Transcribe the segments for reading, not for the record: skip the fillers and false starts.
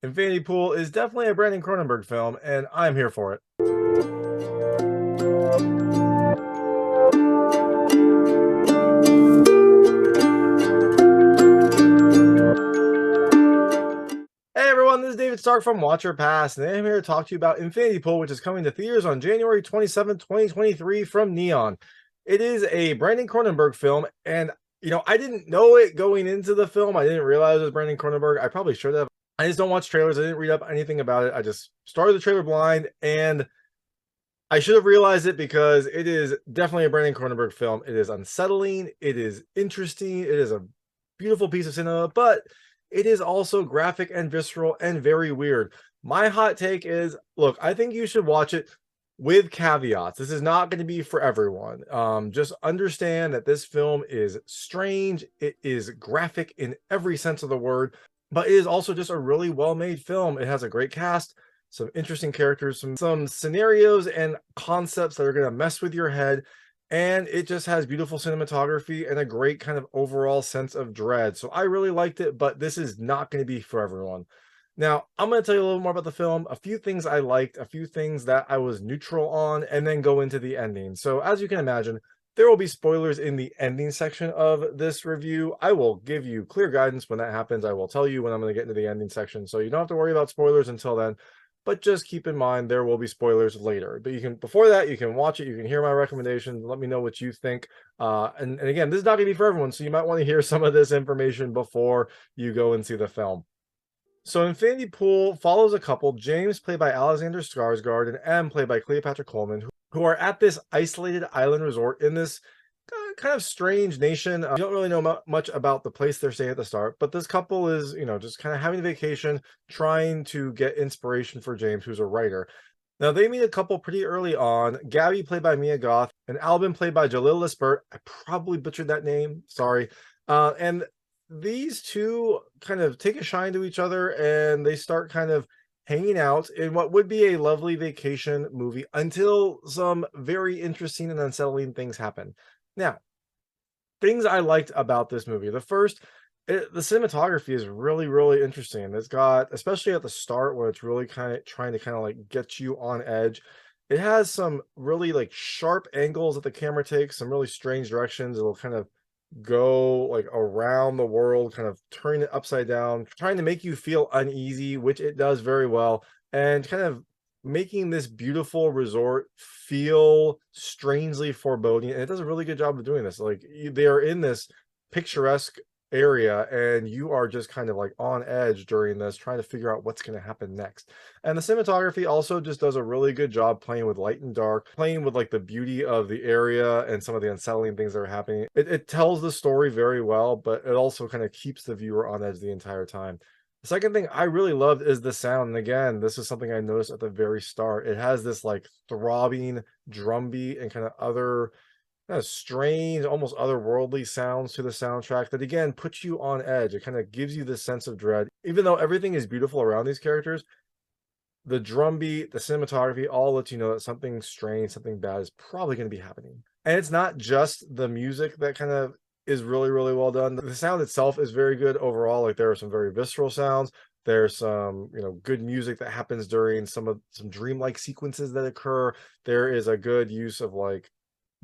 Infinity Pool is definitely a Brandon Cronenberg film, and I'm here for it. Hey everyone, this is David Stark from Watcher Pass, and I'm here to talk to you about Infinity Pool, which is coming to theaters on January 27th, 2023 from Neon. It is a Brandon Cronenberg film, and I didn't know it going into the film. I didn't realize it was Brandon Cronenberg. I probably should have. I just don't watch trailers. I didn't read up anything about it. I just started the trailer blind, and I should have realized it because it is definitely a Brandon Cronenberg film. It is unsettling. It is interesting. It is a beautiful piece of cinema, but it is also graphic and visceral and very weird. My hot take is, look, I think you should watch it with caveats. This is not going to be for everyone. Just understand that this film is strange. It is graphic in every sense of the word, but it is also just a really well-made film. It has a great cast, some interesting characters, some scenarios and concepts that are going to mess with your head, and it just has beautiful cinematography and a great kind of overall sense of dread. So I really liked it, but this is not going to be for everyone. Now, I'm going to tell you a little more about the film, a few things I liked, a few things that I was neutral on, and then go into the ending. So as you can imagine, there will be spoilers in the ending section of this review. I will give you clear guidance when that happens. I will tell you when I'm going to get into the ending section, so you don't have to worry about spoilers until then. But just keep in mind there will be spoilers later. But you can, before that, you can watch it, you can hear my recommendations, let me know what you think. And again, this is not going to be for everyone, so you might want to hear some of this information before you go and see the film. So Infinity Pool follows a couple, James, played by Alexander Skarsgård, and M, played by Cleopatra Coleman, who are at this isolated island resort in this kind of strange nation. You don't really know much about the place they're staying at the start, but this couple is, just kind of having a vacation, trying to get inspiration for James, who's a writer. Now, they meet a couple pretty early on, Gabby, played by Mia Goth, and Alban, played by Jalil Lespert. I probably butchered that name, sorry. And these two kind of take a shine to each other, and they start kind of hanging out in what would be a lovely vacation movie until some very interesting and unsettling things happen. Now, things I liked about this movie. The first, the cinematography is really, really interesting. It's got, especially at the start where it's really kind of trying to kind of like get you on edge. It has some really like sharp angles that the camera takes, some really strange directions. It'll kind of go like around the world, kind of turning it upside down, trying to make you feel uneasy, which it does very well, and kind of making this beautiful resort feel strangely foreboding. And it does a really good job of doing this. Like they are in this picturesque area and you are just kind of like on edge during this, trying to figure out what's going to happen next. And the cinematography also just does a really good job playing with light and dark, playing with like the beauty of the area and some of the unsettling things that are happening. It tells the story very well, but it also kind of keeps the viewer on edge the entire time. The second thing I really loved is the sound. And again, this is something I noticed at the very start. It has this like throbbing drum beat and kind of other kind of strange, almost otherworldly sounds to the soundtrack that again puts you on edge. It kind of gives you this sense of dread. Even though everything is beautiful around these characters, the drum beat, the cinematography all lets you know that something strange, something bad is probably going to be happening. And it's not just the music that kind of is really, really well done. The sound itself is very good overall. Like there are some very visceral sounds. There's some, good music that happens during some dreamlike sequences that occur. There is a good use of like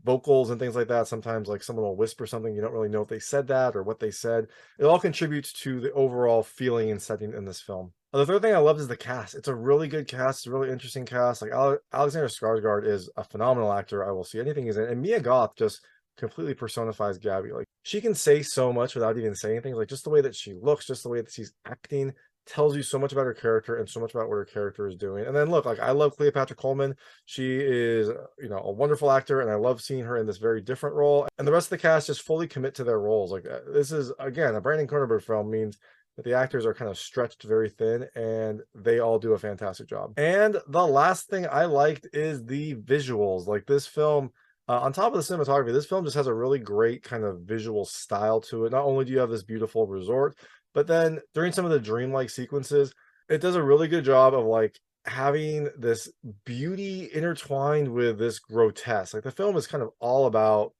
vocals and things like that. Sometimes like someone will whisper something, you don't really know if they said that or what they said. It all contributes to the overall feeling and setting in this film. The third thing I loved is the cast. It's a really good cast. It's a really interesting cast. Like Alexander Skarsgård is a phenomenal actor. I will see anything he's in. And Mia Goth just completely personifies Gabby. Like she can say so much without even saying things. Like just the way that she looks, just the way that she's acting tells you so much about her character and so much about what her character is doing. And then look, like I love Cleopatra Coleman. She is, a wonderful actor, and I love seeing her in this very different role. And the rest of the cast just fully commit to their roles. Like this is again a Brandon Cronenberg film means that the actors are kind of stretched very thin and they all do a fantastic job. And the last thing I liked is the visuals. Like this film, on top of the cinematography, this film just has a really great kind of visual style to it. Not only do you have this beautiful resort, but then during some of the dreamlike sequences, it does a really good job of like having this beauty intertwined with this grotesque. Like the film is kind of all about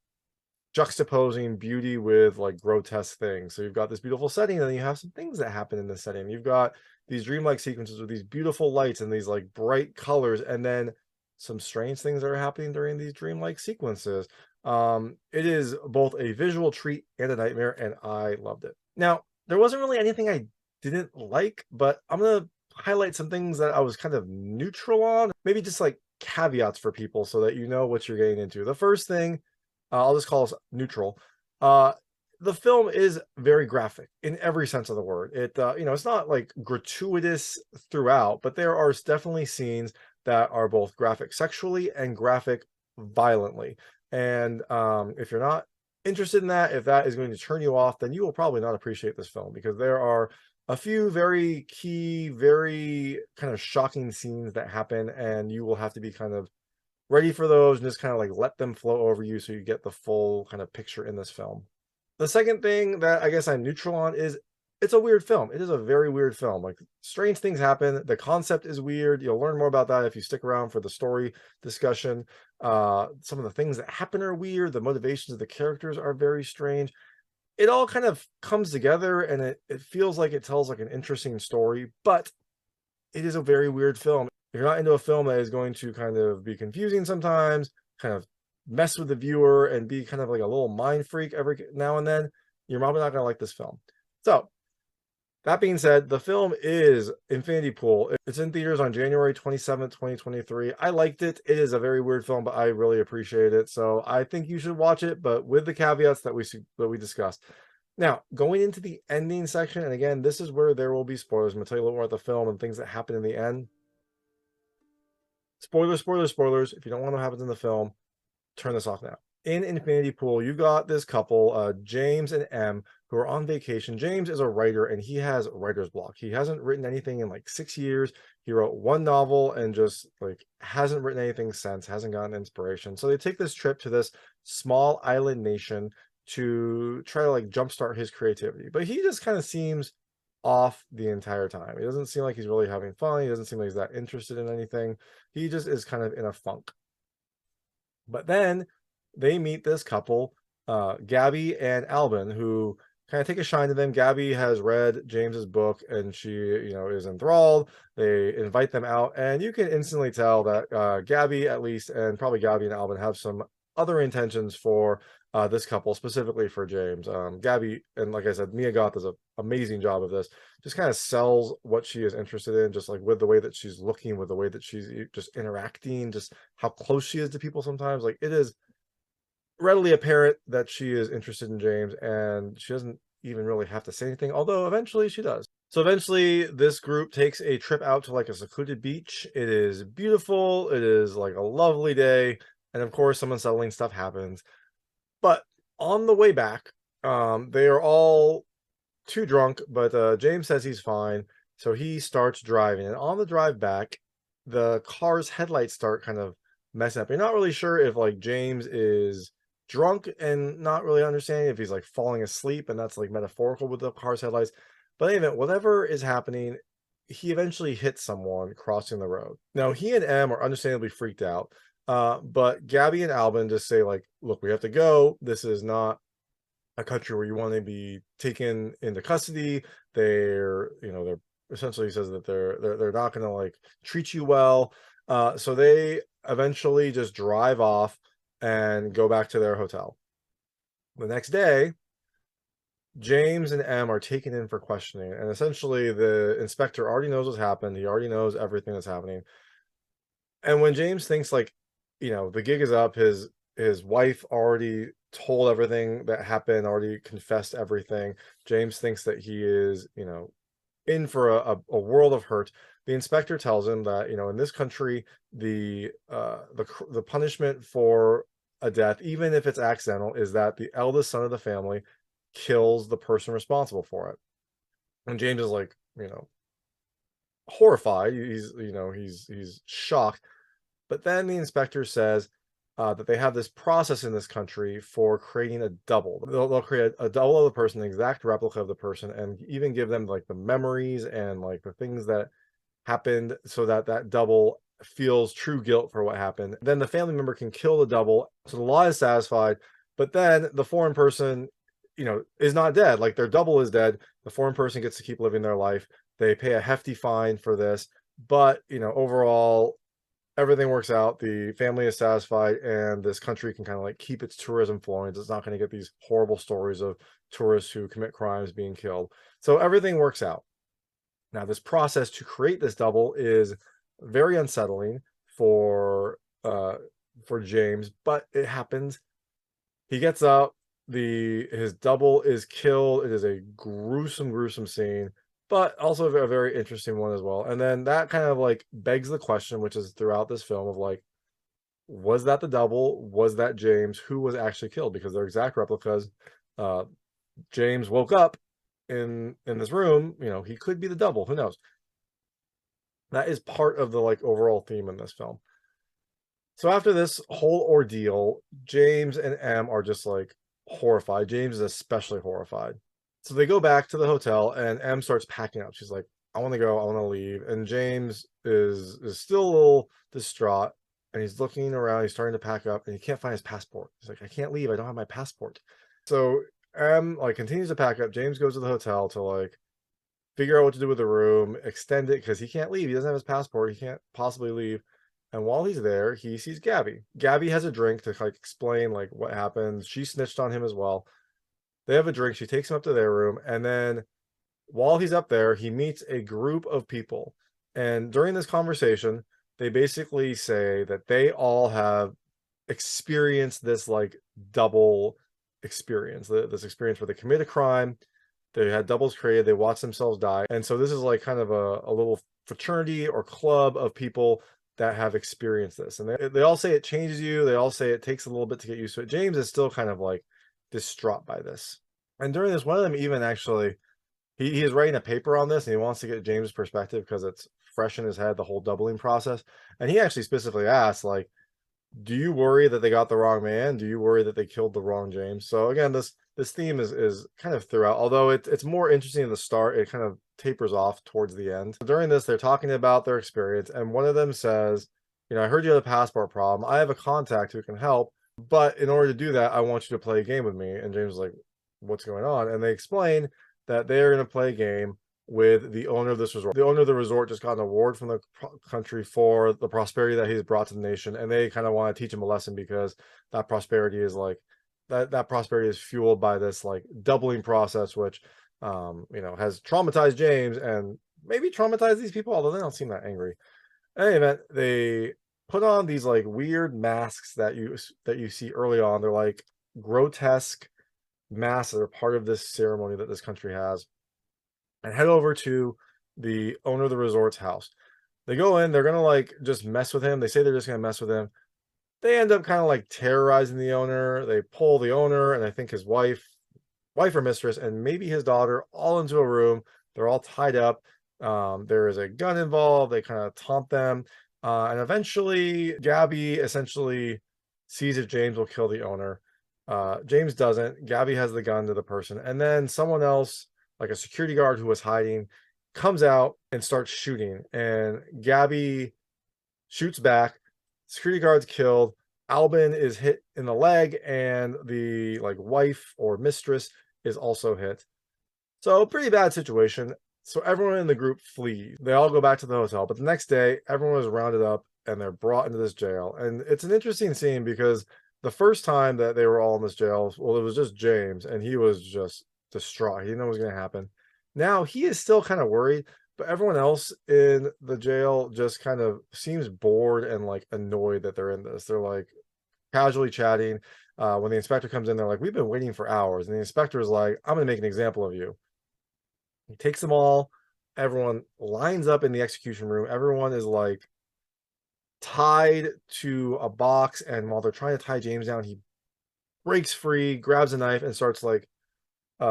juxtaposing beauty with like grotesque things. So you've got this beautiful setting, and then you have some things that happen in this setting. You've got these dreamlike sequences with these beautiful lights and these like bright colors, and then some strange things that are happening during these dreamlike sequences. It is both a visual treat and a nightmare, and I loved it. Now, there wasn't really anything I didn't like, but I'm gonna highlight some things that I was kind of neutral on, maybe just like caveats for people so that you know what you're getting into. The first thing, I'll just call this neutral. The film is very graphic in every sense of the word. It, it's not like gratuitous throughout, but there are definitely scenes that are both graphic sexually and graphic violently. And if you're not interested in that, if that is going to turn you off, then you will probably not appreciate this film, because there are a few very key, very kind of shocking scenes that happen, and you will have to be kind of ready for those and just kind of like let them flow over you so you get the full kind of picture in this film. The second thing that I guess I'm neutral on is it's a weird film. It is a very weird film. Like, strange things happen. The concept is weird. You'll learn more about that if you stick around for the story discussion. Some of the things that happen are weird. The motivations of the characters are very strange. It all kind of comes together, and it feels like it tells like an interesting story, but it is a very weird film. If you're not into a film that is going to kind of be confusing sometimes, kind of mess with the viewer and be kind of like a little mind freak every now and then, you're probably not going to like this film. So that being said, the film is Infinity Pool. It's in theaters on January 27th, 2023. I liked it. It is a very weird film, but I really appreciate it. So I think you should watch it, but with the caveats that we discussed. Now, going into the ending section, and again, this is where there will be spoilers. I'm going to tell you a little more about the film and things that happen in the end. Spoilers, spoilers, spoilers. If you don't want to know what happens in the film, turn this off now. In Infinity Pool, you got this couple, James and M, who are on vacation. James is a writer, and he has writer's block. He hasn't written anything in like 6 years. He wrote one novel and just like hasn't written anything since, hasn't gotten inspiration. So they take this trip to this small island nation to try to like jumpstart his creativity. But he just kind of seems off the entire time. He doesn't seem like he's really having fun. He doesn't seem like he's that interested in anything. He just is kind of in a funk. But then they meet this couple, Gabby and Alban, who kind of take a shine to them. Gabby has read James's book, and she, is enthralled. They invite them out, and you can instantly tell that Gabby, at least, and probably Gabby and Alban, have some other intentions for this couple, specifically for James. Gabby, and like I said, Mia Goth does an amazing job of this. Just kind of sells what she is interested in, just like with the way that she's looking, with the way that she's just interacting, just how close she is to people sometimes. Like, it is readily apparent that she is interested in James, and she doesn't even really have to say anything, although eventually she does. So eventually this group takes a trip out to like a secluded beach. It is beautiful. It is like a lovely day. And of course, some unsettling stuff happens. But on the way back, they are all too drunk, but James says he's fine. So he starts driving. And on the drive back, the car's headlights start kind of messing up. You're not really sure if like James is drunk and not really understanding, if he's like falling asleep, and that's like metaphorical with the car's headlights. But anyway, whatever is happening, he eventually hits someone crossing the road. Now, he and M are understandably freaked out. But Gabby and Alban just say like, look, we have to go. This is not a country where you want to be taken into custody. They're essentially says that they're not going to like treat you well. So they eventually just drive off and go back to their hotel. The next day, James and M are taken in for questioning, and essentially the inspector already knows what's happened. He already knows everything that's happening. And when James thinks like, the gig is up, his wife already told everything that happened, already confessed everything. James thinks that he is, in for a world of hurt. The inspector tells him that, in this country, the punishment for a death, even if it's accidental, is that the eldest son of the family kills the person responsible for it. And James is like, horrified. He's shocked. But then the inspector says that they have this process in this country for creating a double. They'll create a double of the person, the exact replica of the person, and even give them like the memories and like the things that happened, so that that double feels true guilt for what happened. Then the family member can kill the double. So the law is satisfied. But then the foreign person, is not dead. Like their double is dead. The foreign person gets to keep living their life. They pay a hefty fine for this, but overall everything works out. The family is satisfied, and this country can kind of like keep its tourism flowing. It's not going to get these horrible stories of tourists who commit crimes being killed. So everything works out. Now, this process to create this double is very unsettling for James, but it happens. He gets up, his double is killed. It is a gruesome scene, but also a very interesting one as well. And then that kind of like begs the question, which is throughout this film, of like, was that the double? Was that James? Who was actually killed? Because they're exact replicas. James woke up in this room. He could be the double. Who knows? That is part of the like overall theme in this film. So after this whole ordeal, James and M are just like horrified. James is especially horrified. So they go back to the hotel, and M starts packing up. She's like, I want to go, I want to leave. And James is still a little distraught, and he's looking around, he's starting to pack up, and he can't find his passport. He's like, I can't leave, I don't have my passport. So M like continues to pack up. James goes to the hotel to like figure out what to do with the room, extend it, because he can't leave. He doesn't have his passport. He can't possibly leave. And while he's there, he sees Gabby. Gabby has a drink to like explain like what happened. She snitched on him as well. They have a drink. She takes him up to their room, and then while he's up there, he meets a group of people. And during this conversation, they basically say that they all have experienced this like double experience, this experience where they commit a crime, they had doubles created, they watch themselves die. And so this is like kind of a little fraternity or club of people that have experienced this. And they all say it changes you. They all say it takes a little bit to get used to it. James is still kind of like distraught by this. And during this, one of them even actually, he is writing a paper on this, and he wants to get James' perspective because it's fresh in his head, the whole doubling process. And he actually specifically asked, like, do you worry that they got the wrong man? Do you worry that they killed the wrong James? So again, this theme is kind of throughout, although it's more interesting in the start. It kind of tapers off towards the end. During this, they're talking about their experience, and one of them says, I heard you have a passport problem. I have a contact who can help, but in order to do that, I want you to play a game with me. And James is like, what's going on? And they explain that they are going to play a game with the owner of this resort. The owner of the resort just got an award from the country for the prosperity that he's brought to the nation, and they kind of want to teach him a lesson because that prosperity is like that prosperity is fueled by this like doubling process, which has traumatized James and maybe traumatized these people, although they don't seem that angry. In any event, they put on these like weird masks that you see early on. They're like grotesque masks that are part of this ceremony that this country has, and head over to the owner of the resort's house. They go in, they're gonna like just mess with him. They say they're just gonna mess with him. They end up kind of like terrorizing the owner. They pull the owner and I think his wife or mistress, and maybe his daughter all into a room. They're all tied up. There is a gun involved. They kind of taunt them. And eventually Gabby essentially sees if James will kill the owner. James doesn't. Gabby has the gun to the person. And then someone else, like a security guard who was hiding, comes out and starts shooting. And Gabby shoots back. Security guard's killed. Alban is hit in the leg, and the like wife or mistress is also hit. So pretty bad situation. So everyone in the group flees. They all go back to the hotel, but the next day everyone is rounded up and they're brought into this jail. And it's an interesting scene because the first time that they were all in this jail, well, it was just James, and he was just distraught. He didn't know what was going to happen. Now he is still kind of worried, but everyone else in the jail just kind of seems bored and like annoyed that they're in this. They're like casually chatting. When the inspector comes in, they're like, we've been waiting for hours. And the inspector is like, I'm going to make an example of you. He takes them all. Everyone lines up in the execution room. Everyone is like tied to a box. And while they're trying to tie James down, he breaks free, grabs a knife, and starts like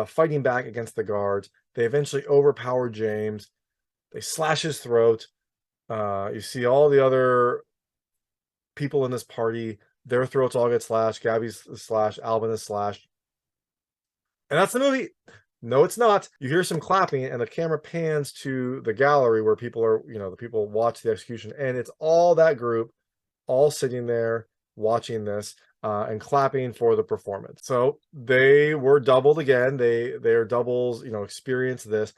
fighting back against the guards. They eventually overpower James. They slash his throat. You see all the other people in this party, their throats all get slashed. Gabby's slashed. Alban is slashed. And that's the movie. No, it's not. You hear some clapping, and the camera pans to the gallery where people are, the people watch the execution. And it's all that group, all sitting there watching this. and clapping for the performance. So they were doubled again. Their doubles, experience this.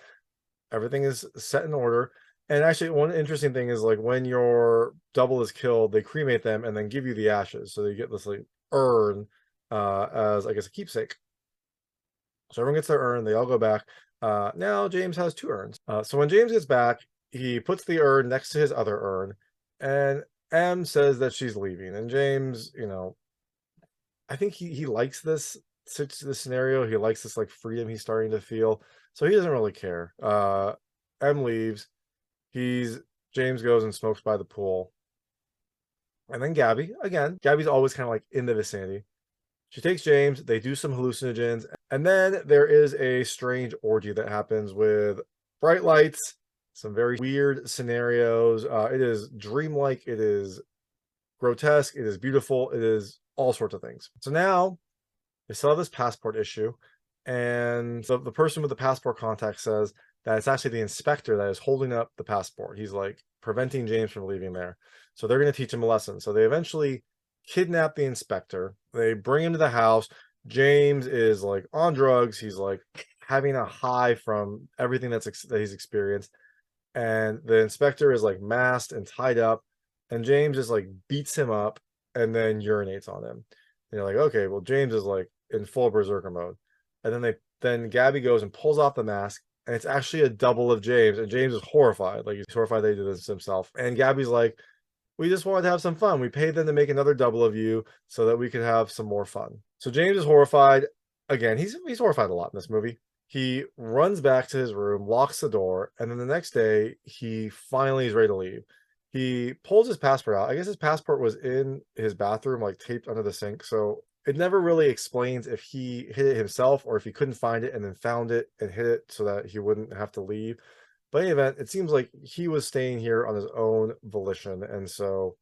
Everything is set in order. And actually, one interesting thing is like when your double is killed, they cremate them and then give you the ashes. So you get this like urn as I guess a keepsake. So everyone gets their urn. They all go back. Now James has two urns. So when James gets back, he puts the urn next to his other urn, and M says that she's leaving. And James, I think he likes this scenario. He likes this like freedom he's starting to feel. So he doesn't really care. M leaves. James goes and smokes by the pool. And then Gabby's always kind of like in the vicinity. She takes James, they do some hallucinogens, and then there is a strange orgy that happens with bright lights, some very weird scenarios. It is dreamlike, it is grotesque, it is beautiful, it is all sorts of things. So now they still have this passport issue, and so the person with the passport contact says that it's actually the inspector that is holding up the passport. He's like preventing James from leaving there. So they're going to teach him a lesson. So they eventually kidnap the inspector. They bring him to the house. James is like on drugs. He's like having a high from everything that he's experienced. And the inspector is like masked and tied up. And James just like beats him up and then urinates on him. And you're like, okay, well, James is like in full berserker mode. And then Gabby goes and pulls off the mask, and it's actually a double of James. And James is horrified. Like he's horrified that he did this himself. And Gabby's like, we just wanted to have some fun. We paid them to make another double of you so that we could have some more fun. So James is horrified. Again, he's horrified a lot in this movie. He runs back to his room, locks the door, and then the next day, he finally is ready to leave. He pulls his passport out. I guess his passport was in his bathroom, like taped under the sink. So it never really explains if he hid it himself or if he couldn't find it and then found it and hid it so that he wouldn't have to leave. But in any event, it seems like he was staying here on his own volition. And so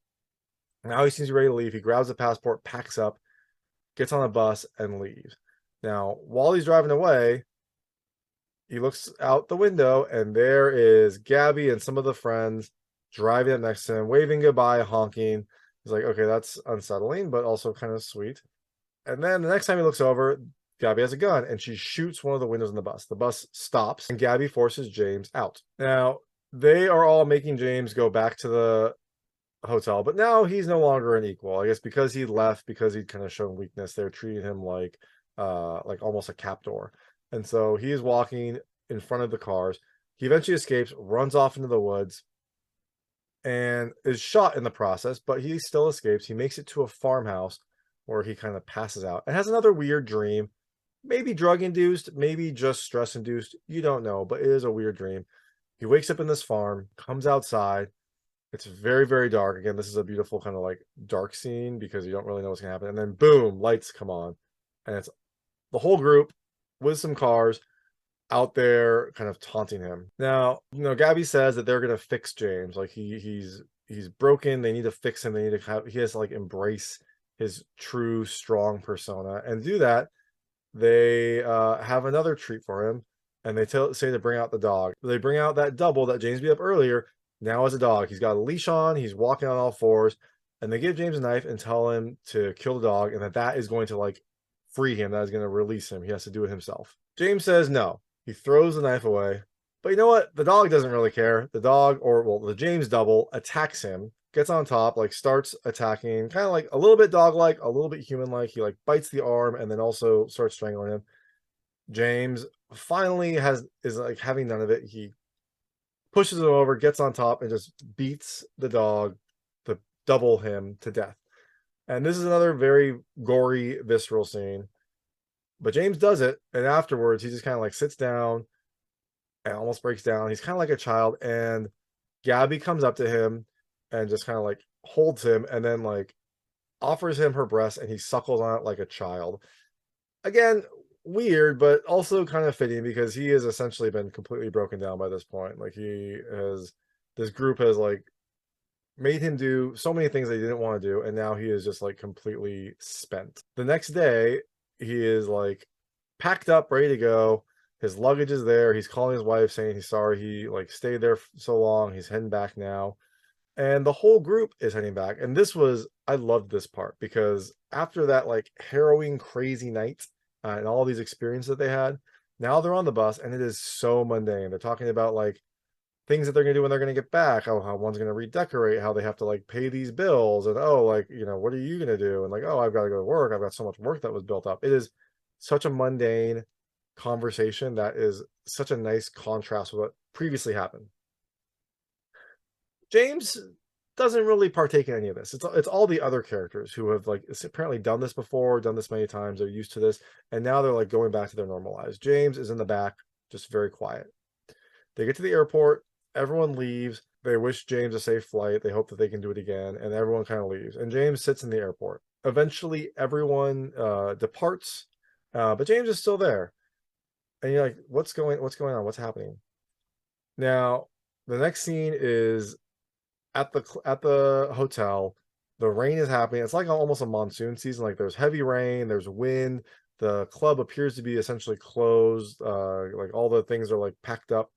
now he seems ready to leave. He grabs the passport, packs up, gets on a bus, and leaves. Now, while he's driving away, he looks out the window, and there is Gabby and some of the friends driving up next to him, waving goodbye, honking. He's like, okay, that's unsettling, but also kind of sweet. And then the next time he looks over, Gabby has a gun, and she shoots one of the windows in the bus. The bus stops, and Gabby forces James out. Now, they are all making James go back to the hotel, but now he's no longer an equal. I guess because he left, because he'd kind of shown weakness, they're treating him like almost a captor. And so he is walking in front of the cars. He eventually escapes, runs off into the woods, and is shot in the process, but he still escapes. He makes it to a farmhouse where he kind of passes out and has another weird dream. Maybe drug induced, maybe just stress induced. You don't know, but it is a weird dream. He wakes up in this farm, comes outside. It's very, very dark. Again, this is a beautiful kind of like dark scene because you don't really know what's going to happen. And then boom, lights come on. And it's the whole group with some cars out there kind of taunting him. Now, Gabby says that they're going to fix James. Like he's broken. They need to fix him. He has to like embrace his true strong persona. And to do that, they have another treat for him, and they say to bring out the dog. They bring out that double that James beat up earlier, now as a dog. He's got a leash on, he's walking on all fours, and they give James a knife and tell him to kill the dog, and that is going to like free him, that is going to release him. He has to do it himself. James says no. He throws the knife away. But you know what? The dog doesn't really care. The dog, the James double, attacks him, gets on top, like starts attacking, kind of like a little bit dog-like, a little bit human-like. He like bites the arm and then also starts strangling him. James finally is like having none of it. He pushes him over, gets on top, and just beats the dog to double him to death. And this is another very gory, visceral scene. But James does it, and afterwards he just kind of like sits down and almost breaks down. He's kind of like a child, and Gabby comes up to him and just kind of like holds him and then like offers him her breast, and he suckles on it like a child. Again, weird, but also kind of fitting because he has essentially been completely broken down by this point. Like this group has like made him do so many things that he didn't want to do, and now he is just like completely spent. The next day, he is like packed up, ready to go. His luggage is there. He's calling his wife saying he's sorry he like stayed there so long. He's heading back now. And the whole group is heading back. And I loved this part because after that, like, harrowing, crazy night and all these experiences that they had, now they're on the bus and it is so mundane. They're talking about like things that they're going to do when they're going to get back, how one's going to redecorate, how they have to like pay these bills, and oh, like, what are you going to do? And like, oh, I've got to go to work. I've got so much work that was built up. It is such a mundane conversation that is such a nice contrast with what previously happened. James doesn't really partake in any of this. It's all the other characters who have like apparently done this before, done this many times. They're used to this, and now they're like going back to their normal lives. James is in the back, just very quiet. They get to the airport. Everyone leaves. They wish James a safe flight. They hope that they can do it again, and everyone kind of leaves. And James sits in the airport. Eventually, everyone departs, but James is still there. And you're like, what's going on? What's happening? Now, the next scene is at the hotel. The rain is happening. It's like almost a monsoon season. Like there's heavy rain, there's wind. The club appears to be essentially closed. Like all the things are like packed up.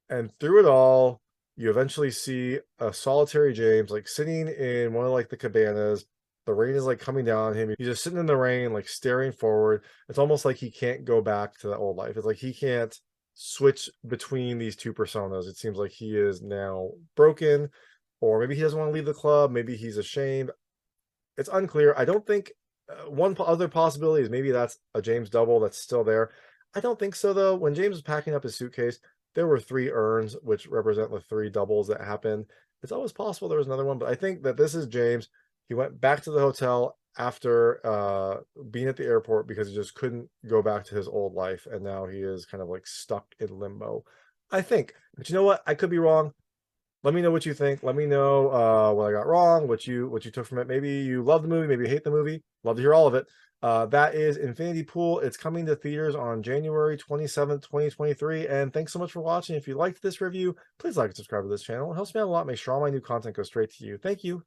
And through it all, you eventually see a solitary James like sitting in one of like the cabanas. The rain is like coming down on him. He's just sitting in the rain, like staring forward. It's almost like he can't go back to the old life. It's like he can't switch between these two personas. It seems like he is now broken, or maybe he doesn't want to leave the club. Maybe he's ashamed. It's unclear. I don't think one other possibility is maybe that's a James double that's still there. I don't think so, though. When James was packing up his suitcase, there were 3 urns, which represent the 3 doubles that happened. It's always possible there was another one, but I think that this is James. He went back to the hotel after being at the airport because he just couldn't go back to his old life, and now he is kind of like stuck in limbo, I think. But you know what? I could be wrong. Let me know what you think. Let me know what I got wrong, what you took from it. Maybe you love the movie, maybe you hate the movie. Love to hear all of it. That is Infinity Pool. It's coming to theaters on January 27th, 2023. And thanks so much for watching. If you liked this review, please like and subscribe to this channel. It helps me out a lot. Make sure all my new content goes straight to you. Thank you.